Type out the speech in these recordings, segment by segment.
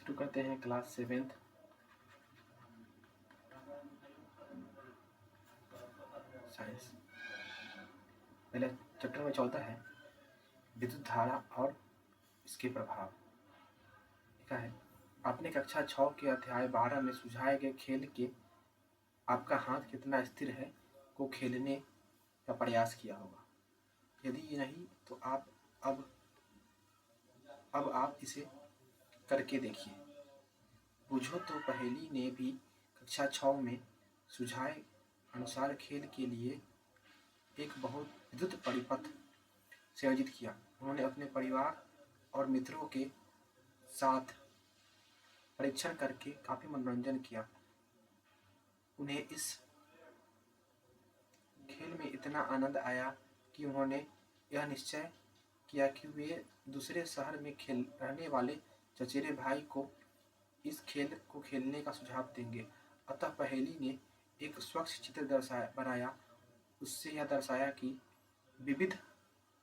शुरू करते हैं क्लास 7th साइंस। पहले चैप्टर में चलता है विद्युत धारा और इसके प्रभाव। लिखा है, आपने कक्षा 6 के अध्याय 12 में सुझाए गए खेल के आपका हाथ कितना स्थिर है को खेलने का प्रयास किया होगा। यदि नहीं तो अब आप इसे करके देखिए। बुझो तो पहेली ने भी कक्षा 6 में सुझाए अनुसार खेल के लिए एक बहुत विद्युत परिपथ संयोजित किया। उन्होंने अपने परिवार और मित्रों के साथ परीक्षण करके काफी मनोरंजन किया। उन्हें इस खेल में इतना आनंद आया कि उन्होंने यह निश्चय किया कि वे दूसरे शहर में रहने वाले चचेरे भाई को इस खेल को खेलने का सुझाव देंगे। अतः पहेली ने एक स्वच्छ चित्र बनाया। उससे यह दर्शाया कि विविध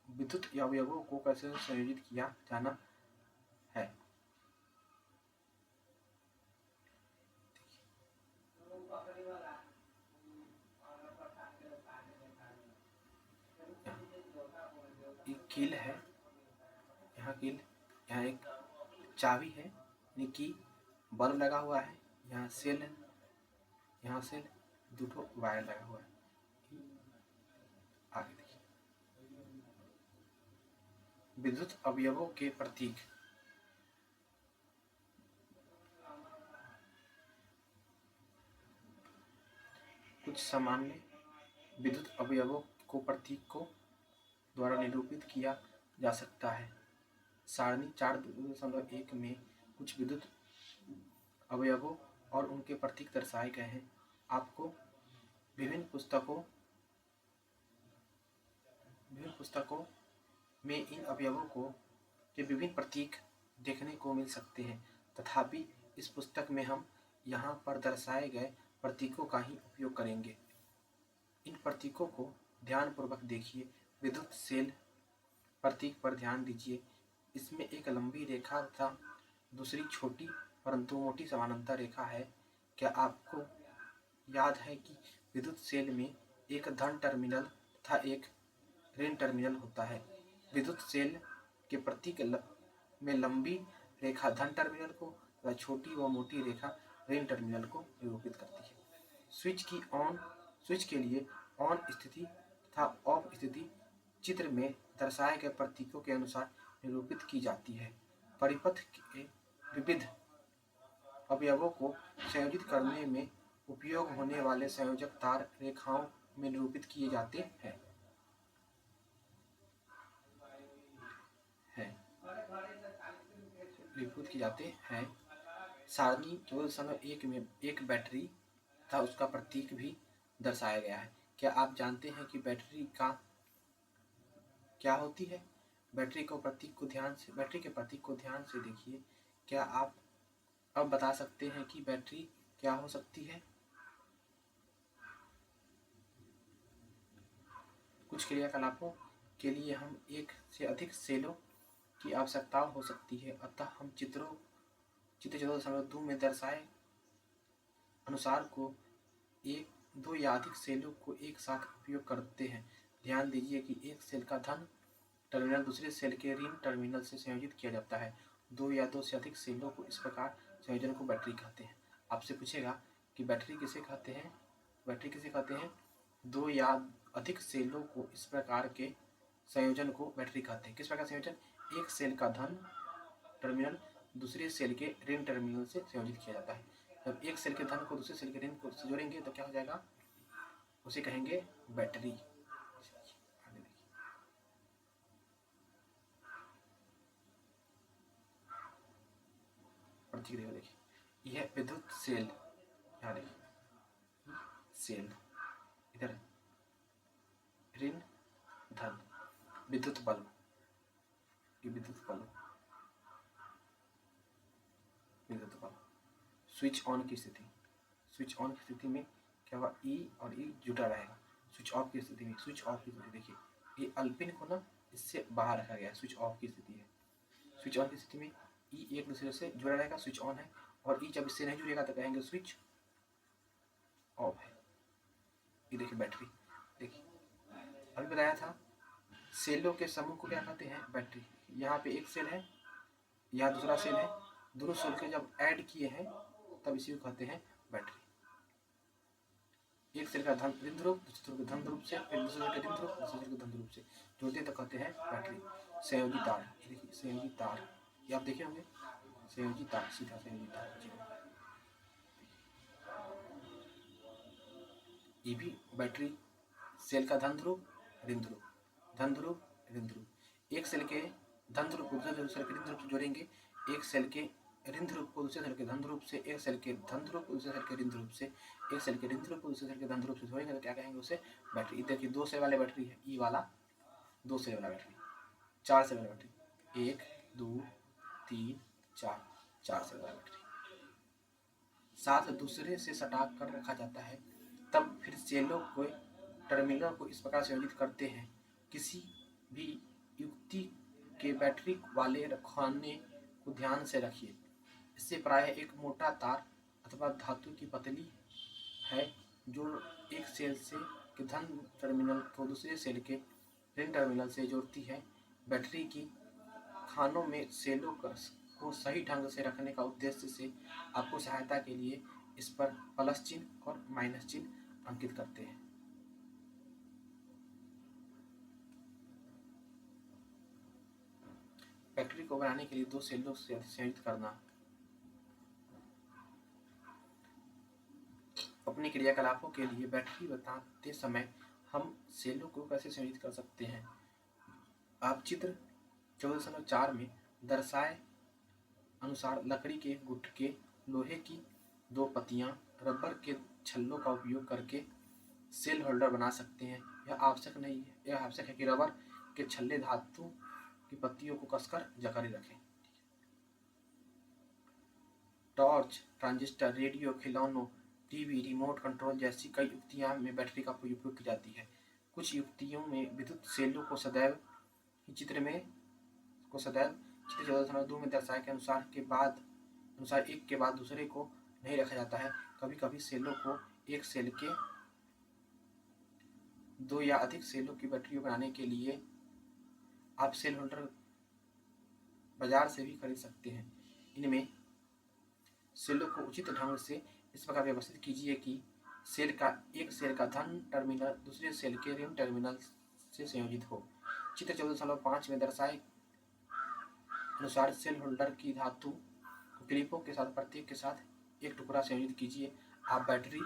विद्युत अवयवों को कैसे संयोजित किया जाना है। एक कील है, यहाँ कील, यहाँ एक चाबी है यानी कि बल्ब लगा हुआ है, यहाँ सेल है, यहाँ सेल, दो वायर लगा हुआ है। आगे देखिए, विद्युत अवयवों के प्रतीक। कुछ सामान्य विद्युत अवयवों को प्रतीकों द्वारा निरूपित किया जा सकता है। सारणी 4.1 में कुछ विद्युत अवयवों और उनके प्रतीक दर्शाए गए हैं। आपको विभिन्न पुस्तकों में इन अवयवों के विभिन्न प्रतीक देखने को मिल सकते हैं, तथापि इस पुस्तक में हम यहाँ पर दर्शाए गए प्रतीकों का ही उपयोग करेंगे। इन प्रतीकों को ध्यानपूर्वक देखिए। विद्युत सेल प्रतीक पर ध्यान दीजिए। इसमें एक लंबी रेखा तथा दूसरी छोटी परंतु मोटी समानांतर रेखा है। क्या आपको याद है कि विद्युत सेल में एक धन टर्मिनल तथा एक ऋण टर्मिनल होता है? विद्युत सेल के प्रतीक में लंबी रेखा धन टर्मिनल को तथा छोटी व मोटी रेखा ऋण टर्मिनल को निरूपित करती है। स्विच के लिए ऑन स्थिति तथा ऑफ स्थिति चित्र में दर्शाए गए प्रतीकों के अनुसार निरूपित की जाती है। परिपथ के विविध अवयवों को संयोजित करने में उपयोग होने वाले संयोजक तार रेखाओं में निरूपित किए जाते हैं। सारणी 14.1 में एक बैटरी तथा उसका प्रतीक भी दर्शाया गया है। क्या आप जानते हैं कि बैटरी क्या होती है? बैटरी के प्रतीक को ध्यान से देखिए। क्या आप अब बता सकते हैं कि बैटरी क्या हो सकती है? कुछ क्रियाकलापों के लिए हम एक से अधिक सेलों की आवश्यकता हो सकती है। अतः हम चित्र 14.2 में दर्शाए अनुसार को दो या अधिक सेलों को एक साथ उपयोग करते हैं। ध्यान दीजिए कि एक सेल का धन टर्मिनल दूसरे सेल के ऋण टर्मिनल से संयोजित किया जाता है। दो या दो से अधिक सेलों को इस प्रकार संयोजन को बैटरी कहते हैं। आपसे पूछेगा कि बैटरी किसे कहते हैं? दो या अधिक सेलों को इस प्रकार के संयोजन को बैटरी कहते हैं। किस प्रकार संयोजन? एक सेल का धन टर्मिनल दूसरे सेल के ऋण टर्मिनल से संयोजित किया जाता है। जब एक सेल के धन को दूसरे सेल के ऋण को जोड़ेंगे तो क्या हो जाएगा? उसे कहेंगे बैटरी। देखिए, यह विद्युत सेल, यहाँ देखिए सेल, इधर ऋण धन, विद्युत बल्ब, स्विच ऑन की स्थिति में क्या हुआ? ई और ई जुटा रहेगा। स्विच ऑफ की स्थिति देखिए, ये अल्पिन को ना इससे बाहर रखा गया। स्विच ऑफ की स्थिति है। स्विच ऑन की स्थिति में ई एक दूसरे से जुड़ा रहेगा, स्विच ऑन है, और ई जब इससे नहीं जुड़ेगा तो कहेंगे स्विच ऑफ है। ये देखिए बैटरी, देखिए अभी बताया था सेलों के समूह को क्या कहते हैं, बैटरी। यहाँ पे एक सेल है, यहाँ दूसरा सेल है, दोनों सेल के जब ऐड किए हैं तब इसी को कहते हैं बैटरी। एक सेल का धन ऋण ध्रुव दूसरे सेल के धन ध्रुव से, फिर दूसरे सेल के ऋण ध्रुव दूसरे सेल के धन ध्रुव से जोड़ते हैं तो कहते हैं बैटरी। संयोजी तार, देखिए संयोजी तार, ये आप देखे होंगे, संयोजी तार, सीधा संयोजी तार। ये भी बैटरी, सेल का धन ध्रुव ऋण ध्रुव, धन ध्रुव ऋण ध्रुव। एक सेल के धन ध्रुव को दूसरे सेल के ऋण ध्रुव से जोड़ेंगे, एक सेल के ऋण ध्रुव को दूसरे सेल के धन ध्रुव से, एक सेल के धन ध्रुव को दूसरे सेल के ऋण ध्रुव से, एक सेल के ऋण ध्रुव को दूसरे सेल के धन ध्रुव से जोड़ेंगे तो क्या कहेंगे उसे, बैटरी। इधर की 2 सेल वाले बैटरी है, ई वाला 2 सेल वाला बैटरी, 4 सेल वाला बैटरी, 1 2 3 4, 4 सेल वाला बैटरी। साथ दूसरे से सटा कर रखा जाता है, तब फिर सेलों को टर्मिनलों को इस प्रकार संयोजित करते हैं। किसी भी युक्ति के बैटरी वाले रखवाने को ध्यान से रखिए। इससे प्रायः एक मोटा तार अथवा धातु की पतली है जो एक सेल से के धन टर्मिनल को दूसरे सेल के ऋण टर्मिनल से जोड़ती है। बैटरी की खानों में सेलों को सही ढंग से रखने का उद्देश्य से आपको सहायता के लिए इस पर प्लस चिन्ह और माइनस चिन्ह अंकित करते हैं। बैटरी को बनाने के लिए 2 सेलों से संयुक्त करना। अपने क्रियाकलापों के लिए बैटरी बताते समय हम सेलों को कैसे संयोजित कर सकते हैं। आप चित्र 14.4 में दर्शाए अनुसार लकड़ी के गुटके, लोहे की 2 पत्तियां, रबर के छल्लों का उपयोग करके सेल होल्डर बना सकते हैं। यह आवश्यक है कि रबर के छल्ले धातु की पत्तियों को कसकर जकड़े रखें। टॉर्च, ट्रांजिस्टर, रेडियो, खिलौनों, टीवी, रिमोट कंट्रोल जैसी कई युक्तियां में बैटरी का उपयोग की जाती है। कुछ युक्तियों में विद्युत सेलों को सदैव चित्र 14.2 में दर्शाए के अनुसार एक के बाद दूसरे को नहीं रखा जाता है। कभी कभी सेलों को एक सेल के 2 या अधिक सेलों की बैटरी बनाने के लिए आप सेल होल्डर बाजार से भी खरीद सकते हैं। इनमें सेलों को उचित ढंग से इस प्रकार व्यवस्थित कीजिए कि एक सेल का धन टर्मिनल दूसरे सेल के ऋण टर्मिनल से संयोजित हो। चित्र 14.5 में दर्शाए अनुसार सेल होल्डर की धातु क्लिपों के साथ प्रत्येक के साथ एक टुकड़ा संयोजित कीजिए। आप बैटरी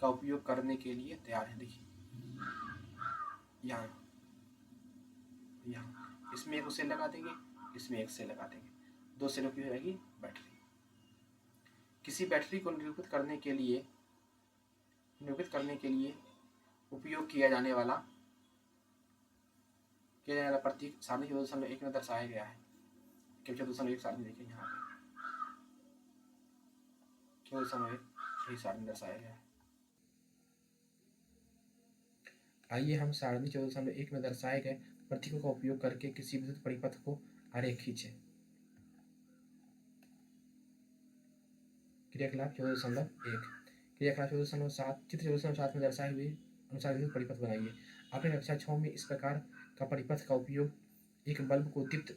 का उपयोग करने के लिए तैयार हैं। देखिए यहाँ इसमें एक सेल लगा देंगे, इसमें एक सेल लगा देंगे, 2 सेलों की हो जाएगी बैटरी। किसी बैटरी को निरूपित करने के लिए उपयोग किया जाने वाला प्रतीक सारणी 14.1 में दर्शाया गया है। 14.1 सारणी देखिए, यहाँ पे 14.1 यही सारणी दर्शाया गया है। आइए हम सारणी 14.1 में दर्शाए गए प्रतीकों का उपयोग करके किसी विद्युत परिपथ को आरेख खींचे। क्रियाकलाप 14.1, क्रियाकलाप 14.7, चित्र 14.7 में दर्शाए हुए अनुसार विद्युत परिपथ बनाइए। आपने कक्षा 6 में इस प्रकार का परिपथ का उपयोग एक बल्ब को दीप्त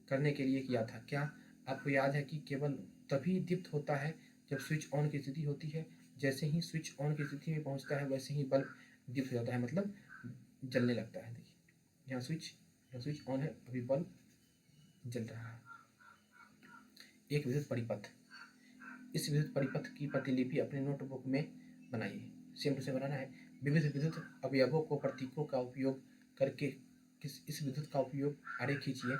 करने के लिए किया था। क्या आपको याद है कि केवल तभी दीप्त होता है जब स्विच ऑन की स्थिति होती है। जैसे ही स्विच ऑन की स्थिति में पहुंचता है वैसे ही बल्ब दीप्त हो जाता है, मतलब जलने लगता है। देखिए यहाँ स्विच ऑन है, अभी बल्ब जल रहा है। एक विद्युत परिपथ, इस विद्युत परिपथ की प्रतिलिपि अपने नोटबुक में बनाइए। सेम टू सेम बनाना है। विविध विद्युत अवयवों को प्रतीकों का उपयोग करके इस विद्युत का उपयोग आरेख खींचिए।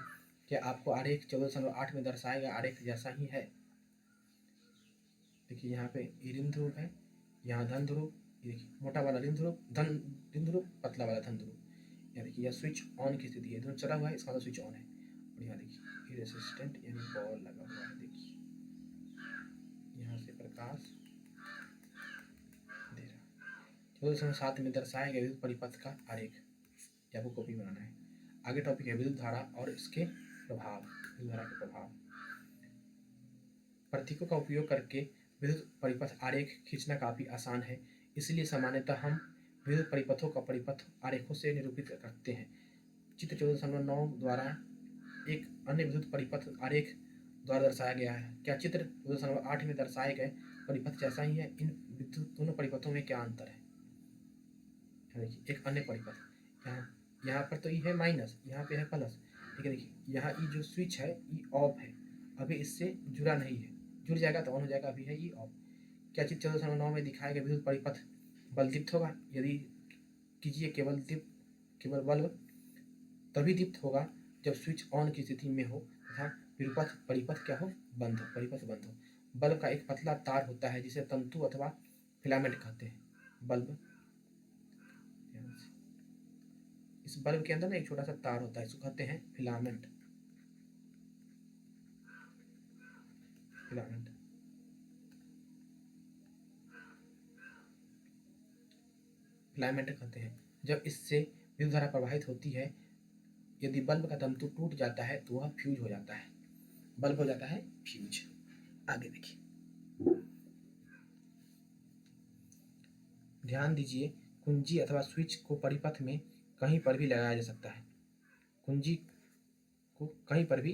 क्या आपको आरेख 14.8 में दर्शाया गया आरेख जैसा ही है? देखिए यहाँ पे ऋण ध्रुव है, यहाँ धन ध्रुव, देखिए मोटा वाला ऋण ध्रुव, पतला वाला धन ध्रुव। यहाँ देखिए यह स्विच ऑन की स्थिति है, दोनों चला हुआ है, इसका मतलब स्विच ऑन है। और यहाँ देखिए रेसिस्टेंट यानी बॉल लगा हुआ है। देखिए यहाँ से प्रकाश दे रहा। 14.7 में दर्शाए गए विद्युत परिपथ का आरेख आपको कॉपी बनाना है। आगे टॉपिक है विद्युत धारा और इसके प्रभाव, विद्युत धारा के प्रभाव। प्रतीकों का उपयोग करके विद्युत परिपथ आरेख खींचना काफ़ी आसान है, इसलिए सामान्यतः हम विद्युत परिपथों का परिपथ आरेखों से निरूपित करते हैं। चित्र 14.9 द्वारा एक अन्य विद्युत परिपथ आरेख द्वारा दर्शाया गया है। क्या चित्र 14.8 में दर्शाए गए परिपथ जैसा ही है? इन विद्युत दोनों परिपथों में क्या अंतर है? देखिए, एक अन्य परिपथ यहाँ पर तो ई है माइनस, यहाँ पे है प्लस, लेकिन देखिए यहाँ ई जो स्विच है ई ऑफ है, अभी इससे जुड़ा नहीं है, जुड़ जाएगा तो ऑन हो जाएगा, अभी है ई ऑफ। क्या चित्र 14.9 में दिखाए गए विद्युत परिपथ बल्ब दीप्त होगा? यदि कीजिए केवल बल्ब तभी दीप्त होगा जब स्विच ऑन की स्थिति में हो तथा परिपथ क्या हो? परिपथ बंद हो। बल्ब का एक पतला तार होता है जिसे तंतु अथवा फिलामेंट कहते हैं। इस बल्ब के अंदर ना एक छोटा सा तार होता है, इसको कहते हैं फिलामेंट। फिलामेंट कहते हैं। जब इससे विद्युत धारा प्रवाहित होती है, यदि बल्ब का तंतु टूट जाता है तो वह फ्यूज हो जाता है, बल्ब हो जाता है फ्यूज। आगे देखिए, ध्यान दीजिए, कुंजी अथवा स्विच को परिपथ में कहीं पर भी लगाया जा सकता है। कुंजी को कहीं पर भी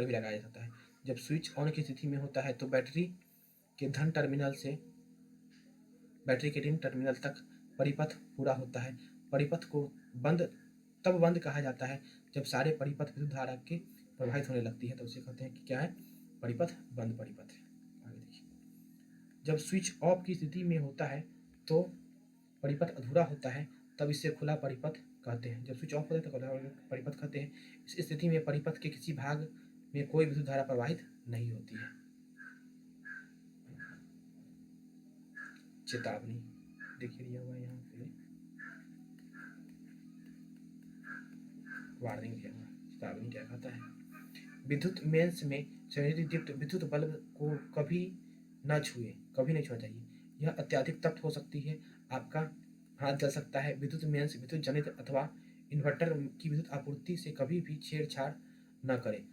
लगाया जा सकता है। जब स्विच ऑन की स्थिति में होता है तो बैटरी के ऋण टर्मिनल तक परिपथ पूरा होता है। परिपथ को तब बंद कहा जाता है जब सारे परिपथ विद्युत धारा के प्रवाहित होने लगती है, तो उसे कहते हैं कि क्या है? परिपथ बंद परिपथ है। आगे देखिए, जब स्विच ऑफ की स्थिति में होता है तो परिपथ अधूरा होता है, तब इसे खुला परिपथ कहते हैं। जब स्विच ऑफ होता है तो खुला परिपथ कहते हैं। इस स्थिति में परिपथ के किसी भाग में कोई विद्युत धारा प्रवाहित नहीं होती है। चेतावनी देखिए दिया हुआ है यहाँ पे, वार्निंग दिया हुआ है। चेतावनी क्या कहता है? विद्युत मेंस में संयोजित दीप्त विद्युत बल्ब को कभी नहीं छुआ चाहिए। यह अत्यधिक तप्त हो सकती है, आपका हाथ जल सकता है। विद्युत मेंस विद्युत जनित अथवा इन्वर्टर की विद्युत आपूर्ति से कभी भी छेड़छाड़ न करें।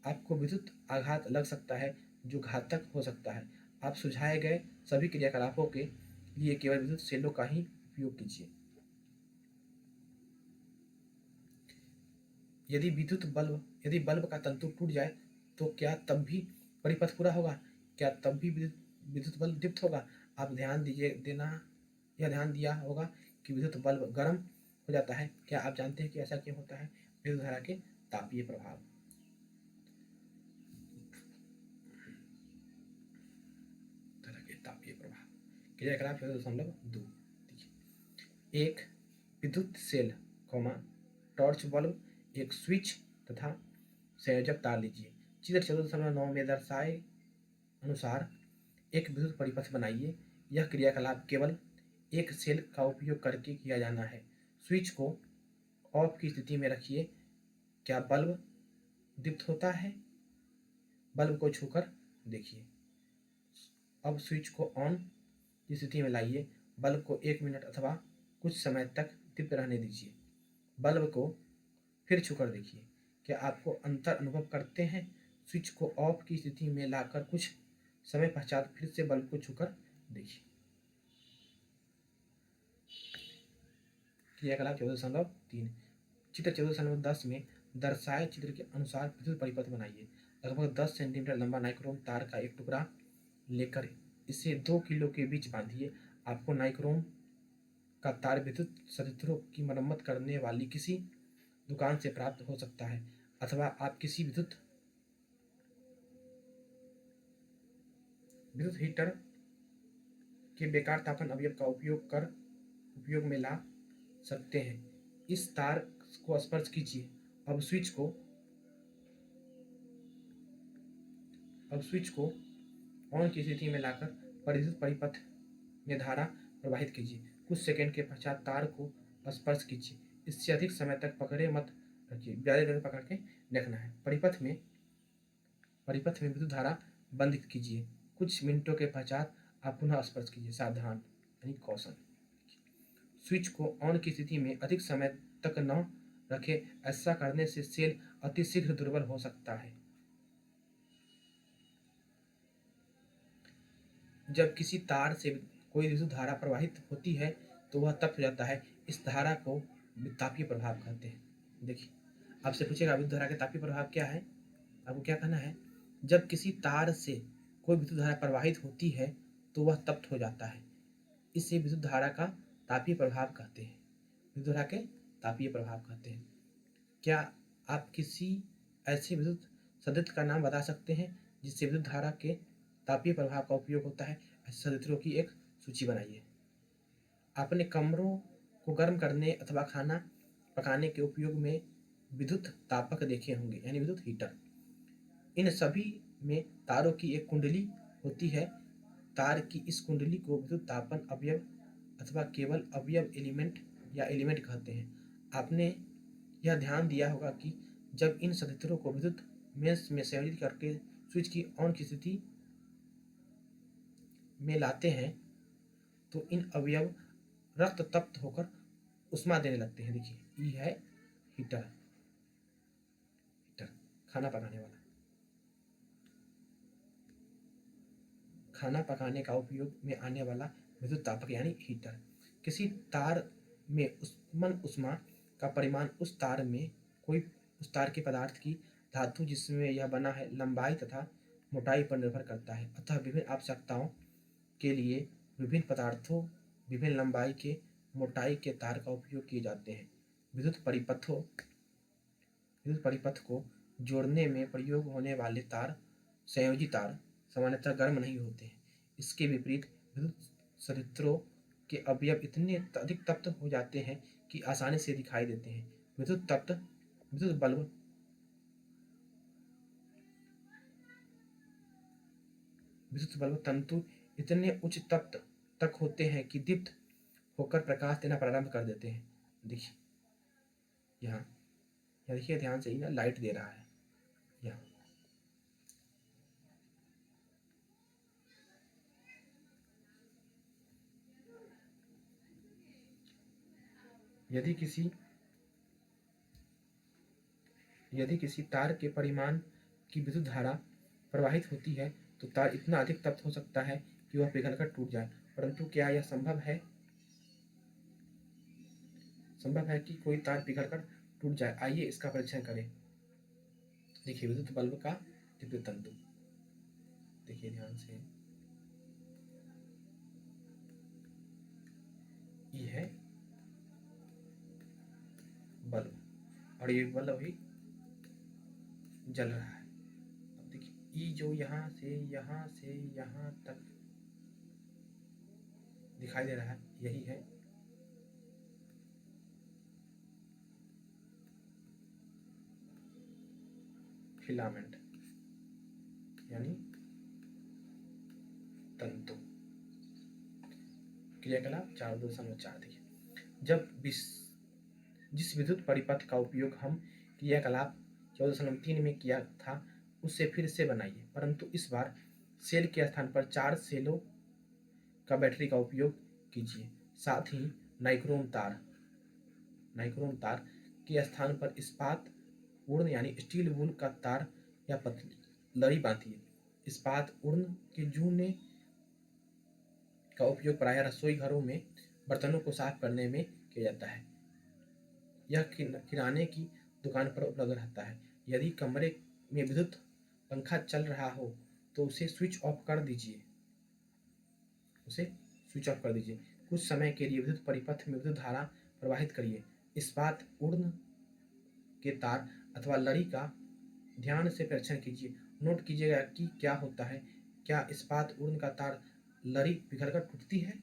आपको विद्युत आघात लग सकता है जो घातक हो सकता है। आप सुझाए गए सभी क्रियाकलापों के लिए केवल विद्युत सेलों का ही उपयोग कीजिए। यदि बल्ब का तंतु टूट जाए तो क्या तब भी परिपथ पूरा होगा? क्या तब भी विद्युत बल्ब दीप्त होगा? आप ध्यान दिया होगा कि विद्युत बल्ब गर्म हो जाता है। क्या आप जानते हैं कि ऐसा क्यों होता है? विद्युत धारा के तापीय प्रभाव। क्रियाकलाप 14.2 देखिए, एक विद्युत सेल, टॉर्च बल्ब, एक स्विच तथा संयोजक तार लीजिए। चित्र 14.9 में दर्शाए अनुसार एक विद्युत परिपथ बनाइए। यह क्रियाकलाप केवल एक सेल का उपयोग करके किया जाना है। स्विच को ऑफ की स्थिति में रखिए। क्या बल्ब दीप्त होता है? बल्ब को छूकर देखिए। अब स्विच को ऑन की स्थिति में लाइए। बल्ब को 1 मिनट अथवा कुछ समय तक दीप्त रहने दीजिए। बल्ब को फिर छूकर देखिए। क्या आपको अंतर अनुभव करते हैं? स्विच को ऑफ की स्थिति में लाकर कुछ समय पश्चात फिर से बल्ब को छूकर देखिए। क्रियाकलाप 14.3 चित्र 14.10 में दर्शाए चित्र के अनुसार विद्युत परिपथ बनाइए। लगभग 10 सेंटीमीटर लंबा नाइक्रोम तार का एक टुकड़ा लेकर इसे 2 किलो के बीच बांधिए। आपको नाइक्रोम का तार विद्युत संयंत्रों की मरम्मत करने वाली किसी दुकान से प्राप्त हो सकता है, अथवा आप किसी विद्युत हीटर के बेकार तापन अवयव का उपयोग में ला सकते हैं। इस तार को स्पर्श कीजिए। अब स्विच को ऑन की स्थिति में लाकर विद्युत परिपथ में धारा प्रवाहित कीजिए। कुछ सेकंड के पश्चात तार को स्पर्श कीजिए। इससे अधिक समय तक पकड़े मत रखिए, ज़्यादा देर पकड़ के रखना है। परिपथ में विद्युत धारा बंद कीजिए। कुछ मिनटों के पश्चात आप पुनः स्पर्श कीजिए। सावधान यानी कॉशन। स्विच को ऑन की स्थिति में अधिक समय तक न रखें। ऐसा करने से सेल अतिशीघ्र दुर्बल हो सकता है। जब किसी तार से कोई विद्युत धारा प्रवाहित होती है तो वह तप्त हो जाता है। इस धारा को तापीय प्रभाव कहते हैं। देखिए, आपसे पूछेगा विद्युत धारा के तापीय प्रभाव क्या है, आपको क्या कहना है? जब किसी तार से कोई विद्युत धारा प्रवाहित होती है तो वह तप्त हो जाता है। इसे विद्युत धारा का तापीय प्रभाव कहते हैं। विद्युत धारा के तापीय प्रभाव कहते हैं। क्या आप किसी ऐसे विद्युत सदित्र का नाम बता सकते हैं जिससे विद्युत धारा के तापीय प्रभाव का उपयोग होता है? ऐसे सदित्रों की एक सूची बनाइए। आपने कमरों को गर्म करने अथवा खाना पकाने के उपयोग में विद्युत तापक देखे होंगे, यानी विद्युत हीटर। इन सभी में तारों की एक कुंडली होती है। तार की इस कुंडली को विद्युत तापन अवयव अथवा केवल अवयव एलिमेंट या एलिमेंट कहते हैं। आपने यह ध्यान दिया होगा कि जब इन सदित्रों को विद्युत मेंस में संयोजित करके स्विच की ऑन की स्थिति में लाते हैं तो इन अवयव रक्त तप्त होकर उष्मा देने लगते हैं। देखिए, ये है हीटर, खाना पकाने वाला, खाना पकाने का उपयोग में आने वाला विद्युत तापक यानी हीटर। किसी तार में उष्मन उष्मा का परिमाण उस तार के पदार्थ की धातु जिसमें यह बना है लंबाई तथा मोटाई पर निर्भर करता है। अतः विभिन्न आवश्यकताओं के लिए विभिन्न पदार्थों, विभिन्न लंबाई के, मोटाई के तार का उपयोग किए जाते हैं। विद्युत परिपथ को जोड़ने में प्रयोग होने वाले तार, संयोजी तार, सामान्यतः गर्म नहीं होते हैं। इसके विपरीत विद्युत सदित्रों के अवयव इतने अधिक तप्त हो जाते हैं कि आसानी से दिखाई देते हैं। विद्युत बल्ब तंतु इतने उच्च तप्त तक होते हैं कि दीप्त होकर प्रकाश देना प्रारंभ कर देते हैं। देखिए, यहाँ देखिए ध्यान से, यहाँ लाइट दे रहा है। यहाँ यदि किसी तार के परिमाण की विद्युत धारा प्रवाहित होती है तो तार इतना अधिक तप्त हो सकता है कि वह पिघलकर टूट जाए। परंतु क्या यह संभव है कि कोई तार पिघलकर टूट जाए? आइए इसका परीक्षण करें। देखिए, विद्युत बल्ब का दीप्त तंतु, देखिए ध्यान से, ये है बल्ब और ये बल्ब भी जल रहा है। अब देखिए, ये जो यहाँ से यहाँ तक दिखाई दे रहा है, यही है फिलामेंट यानी तंतु। क्रियाकलाप 4.4। देखिए, जिस विद्युत परिपथ का उपयोग हम क्रियाकलाप 14.3 में किया था उससे फिर से बनाइए, परंतु इस बार सेल के स्थान पर 4 सेलों का बैटरी का उपयोग कीजिए। साथ ही नाइक्रोम तार के स्थान पर इस्पात उड़न यानी स्टील वूल का तार या पतली लड़ी बांधिए। इस्पात उड़न के जूने का उपयोग प्रायः रसोई घरों में बर्तनों को साफ करने में किया जाता है। यह किराने की दुकान पर उपलब्ध रहता है। यदि कमरे में विद्युत पंखा चल रहा हो तो उसे स्विच ऑफ कर दीजिए। कुछ समय के लिए विद्युत परिपथ में विद्युत धारा प्रवाहित करिए। इस्पात उड़न के तार अथवा लड़ी का ध्यान से परीक्षण कीजिए। नोट कीजिएगा कि क्या होता है। क्या इस्पात उड़न का तार लड़ी पिघलकर टूटती है?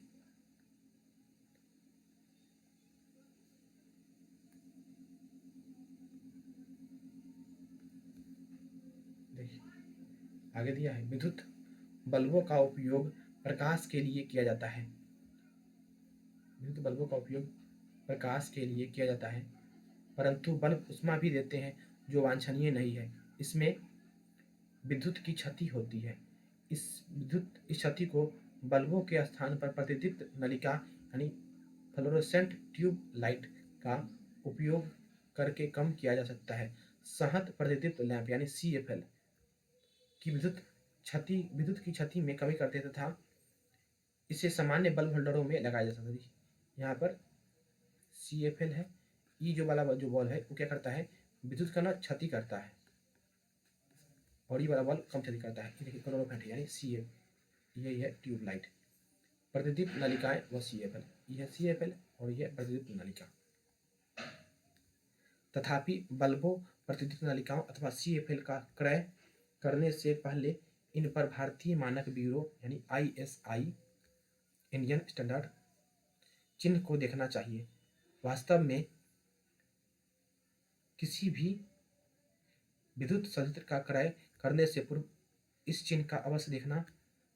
देखिए, आगे दिया है, विद्युत बल्बों का उपयोग प्रकाश के लिए किया जाता है। विद्युत बल्बों का उपयोग प्रकाश के लिए किया जाता है, परंतु बल्ब उष्मा भी देते हैं जो वांछनीय नहीं है। इसमें विद्युत की क्षति होती है। इस क्षति को बल्बों के स्थान पर प्रतिदीप्त नलिका यानी फ्लोरोसेंट ट्यूब लाइट का उपयोग करके कम किया जा सकता है। सहत प्रतिदीप्त लैंप यानी CFL की विद्युत की क्षति में कमी करते तथा इसे सामान्य बल्ब होल्डरों में लगाया जा सकता है। यहाँ पर CFL है। ई जो वाला जो बल्ब है वो क्या करता है, विद्युत का ना क्षति करता है, और ये वाला बल्ब कम क्षति करता है। ये देखिए क्लोरोफेंट यानी CF, ये है ट्यूबलाइट। प्रतिदीप्त नलिकाएं व CFL, यह CFL और यह प्रतिदीप्त नलिका। तथापि बल्बों, प्रतिदीप्त नलिकाओं अथवा CFL का क्रय करने से पहले इन पर भारतीय मानक ब्यूरो यानी ISI, इंडियन स्टैंडर्ड चिन्ह को देखना चाहिए। वास्तव में किसी भी विद्युत संयंत्र का क्रय करने से पूर्व इस चिन्ह का अवश्य देखना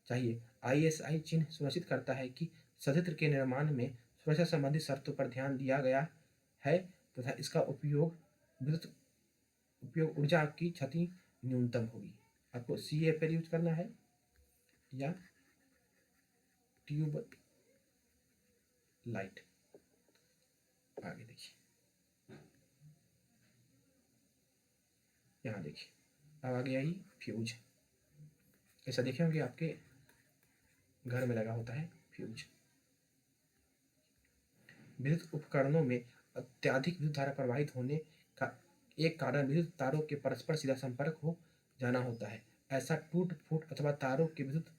चाहिए। ISI चिन्ह सुनिश्चित करता है कि संयंत्र के निर्माण में सुरक्षा संबंधी शर्तों पर ध्यान दिया गया है तथा इसका विद्युत उपयोग ऊर्जा की क्षति न्यूनतम होगी। आपको CFL यूज करना है या ट्यूब लाइट। आगे देखिए, यहाँ देखिए अब आ गया ही फ्यूज। ऐसा देखे होंगे आपके घर में लगा होता है फ्यूज। विद्युत उपकरणों में अत्यधिक विद्युत धारा प्रवाहित होने का एक कारण विद्युत तारों के परस्पर सीधा संपर्क हो जाना होता है। ऐसा टूट फूट अथवा तारों के विद्युत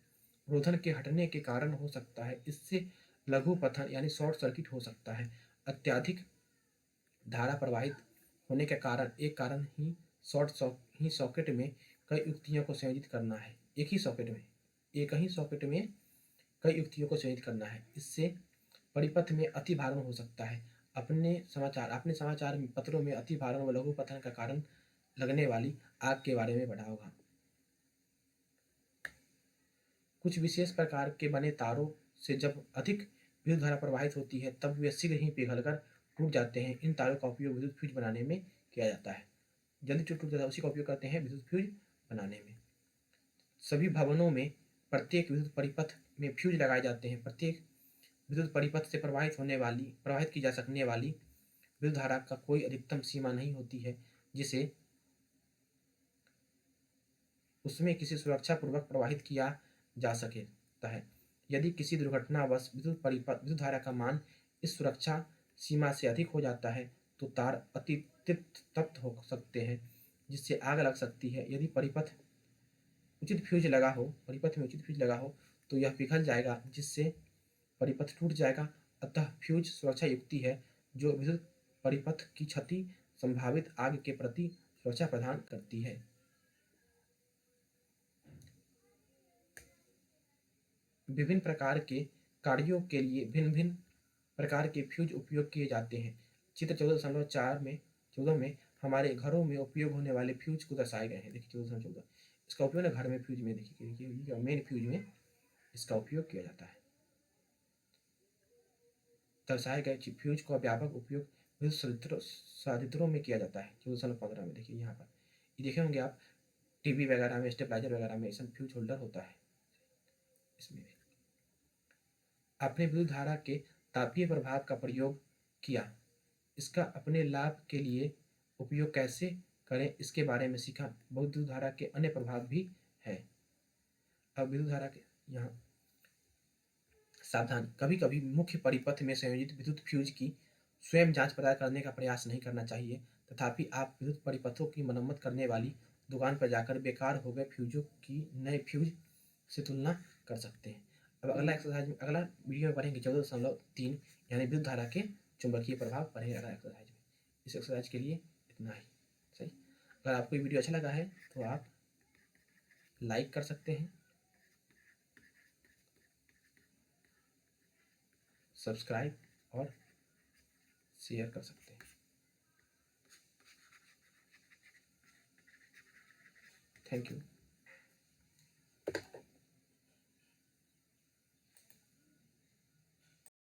रोधन के हटने के कारण हो सकता है। इससे लघु पतन यानी शॉर्ट सर्किट हो सकता है। अत्यधिक धारा प्रवाहित होने के कारण एक कारण ही सॉकेट में कई युक्तियों को संयोजित करना है। एक ही सॉकेट में कई युक्तियों को संयोजित करना है। इससे परिपथ में अति भारण हो सकता है। आपने समाचार पत्रों में अति भारण व लघु पतन का कारण लगने वाली आग के बारे में पढ़ा होगा। कुछ विशेष प्रकार के बने तारों से जब अधिक विद्युत धारा प्रवाहित होती है तब वे शीघ्र ही पिघलकर टूट जाते हैं। इन तारों का उपयोग विद्युत फ्यूज बनाने में किया जाता है। जल्दी टूट जाता है उसी का उपयोग करते हैं विद्युत फ्यूज बनाने में। सभी भवनों में प्रत्येक विद्युत परिपथ में फ्यूज लगाए जाते हैं। प्रत्येक विद्युत परिपथ से प्रवाहित की जा सकने वाली विद्युत धारा का कोई अधिकतम सीमा नहीं होती है जिसे उसमें किसी सुरक्षा पूर्वक प्रवाहित किया जा सकता है। यदि किसी दुर्घटनावश विद्युत धारा का मान इस सुरक्षा सीमा से अधिक हो जाता है तो तार तप्त हो सकते हैं जिससे आग लग सकती है। यदि परिपथ में उचित फ्यूज लगा हो तो यह पिघल जाएगा जिससे परिपथ टूट जाएगा। अतः फ्यूज सुरक्षा युक्ति है जो विद्युत परिपथ की क्षति संभावित आग के प्रति सुरक्षा प्रदान करती है। विभिन्न प्रकार के कार्यों के लिए भिन्न भिन्न प्रकार के फ्यूज उपयोग किए जाते हैं। चित्र 14.14 में हमारे घरों में उपयोग होने वाले फ्यूज को दर्शाए गए हैं। देखिए 14.14 इसका उपयोग ना घर में फ्यूज में देखिए मेन फ्यूज में इसका उपयोग किया जाता है। दर्शाए गए फ्यूज का व्यापक उपयोग विद्युत संयंत्रों में किया जाता है। 14.15 में देखिए यहाँ पर ये देखे होंगे आप टीवी वगैरह में, स्टेबलाइजर वगैरह में ऐसा फ्यूज होल्डर होता है। इसमें आपने विद्युत धारा के तापीय प्रभाव का प्रयोग किया, इसका अपने लाभ के लिए उपयोग कैसे करें इसके बारे में सीखा। बहुत विद्युत धारा के अन्य प्रभाव भी है। अब विद्युत धारा के यहाँ सावधान, कभी कभी मुख्य परिपथ में संयोजित विद्युत फ्यूज की स्वयं जांच पड़ताल करने का प्रयास नहीं करना चाहिए। तथापि आप विद्युत परिपथों की मरम्मत करने वाली दुकान पर जाकर बेकार हो गए फ्यूजों की नए फ्यूज से तुलना कर सकते हैं। अब अगला वीडियो में पढ़ेंगे 14.3 यानी विद्युत धारा के चुंबकीय प्रभाव पढ़ेंगे अगला एक्सरसाइज में। इस एक्सरसाइज के लिए इतना ही सही। अगर आपको ये वीडियो अच्छा लगा है तो आप लाइक कर सकते हैं, सब्सक्राइब और शेयर कर सकते हैं। Thank you.